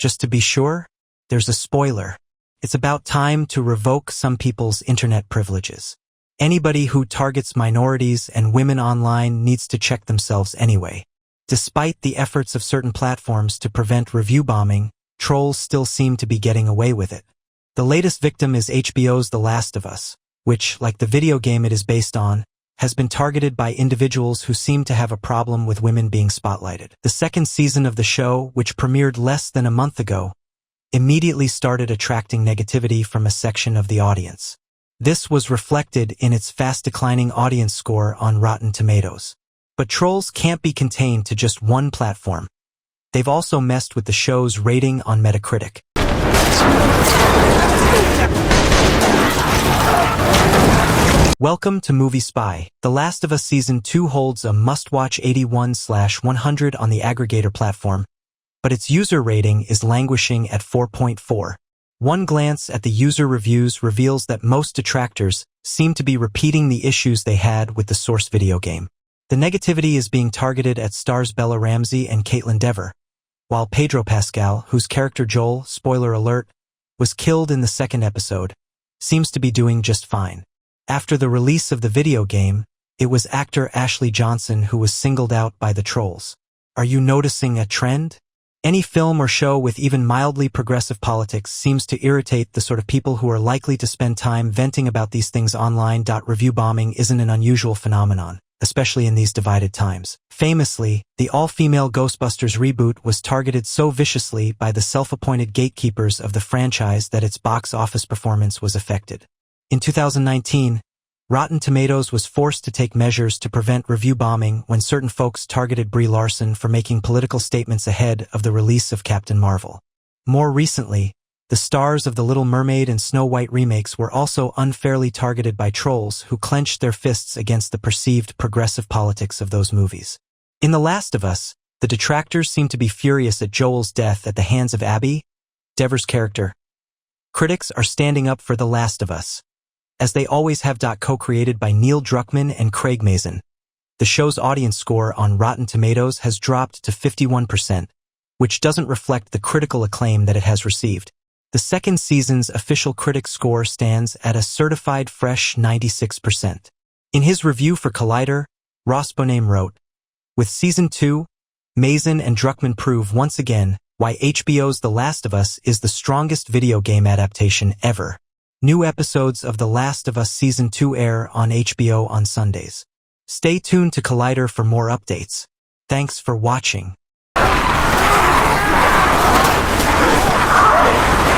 Just to be sure, there's a spoiler. It's about time to revoke some people's internet privileges. Anybody who targets minorities and women online needs to check themselves anyway. Despite the efforts of certain platforms to prevent review bombing, trolls still seem to be getting away with it. The latest victim is HBO's The Last of Us, which, like the video game it is based on, has been targeted by individuals who seem to have a problem with women being spotlighted. The second season of the show, which premiered less than a month ago, immediately started attracting negativity from a section of the audience. This was reflected in its fast-declining audience score on Rotten Tomatoes. But trolls can't be contained to just one platform. They've also messed with the show's rating on Metacritic. Welcome to Movie Spy. The Last of Us Season 2 holds a must-watch 81/100 on the aggregator platform, but its user rating is languishing at 4.4. One glance at the user reviews reveals that most detractors seem to be repeating the issues they had with the source video game. The negativity is being targeted at stars Bella Ramsey and Caitlin Dever, while Pedro Pascal, whose character Joel, spoiler alert, was killed in the second episode, seems to be doing just fine. After the release of the video game, it was actor Ashley Johnson who was singled out by the trolls. Are you noticing a trend? Any film or show with even mildly progressive politics seems to irritate the sort of people who are likely to spend time venting about these things online. Review bombing isn't an unusual phenomenon, especially in these divided times. Famously, the all-female Ghostbusters reboot was targeted so viciously by the self-appointed gatekeepers of the franchise that its box office performance was affected. In 2019, Rotten Tomatoes was forced to take measures to prevent review bombing when certain folks targeted Brie Larson for making political statements ahead of the release of Captain Marvel. More recently, the stars of The Little Mermaid and Snow White remakes were also unfairly targeted by trolls who clenched their fists against the perceived progressive politics of those movies. In The Last of Us, the detractors seem to be furious at Joel's death at the hands of Abby, Dever's character. Critics are standing up for The Last of Us, as they always have. Co-created by Neil Druckmann and Craig Mazin, the show's audience score on Rotten Tomatoes has dropped to 51%, which doesn't reflect the critical acclaim that it has received. The second season's official critic score stands at a certified fresh 96%. In his review for Collider, Ross Boname wrote, "With Season 2, Mazin and Druckmann prove once again why HBO's The Last of Us is the strongest video game adaptation ever." New episodes of The Last of Us Season 2 air on HBO on Sundays. Stay tuned to Collider for more updates. Thanks for watching.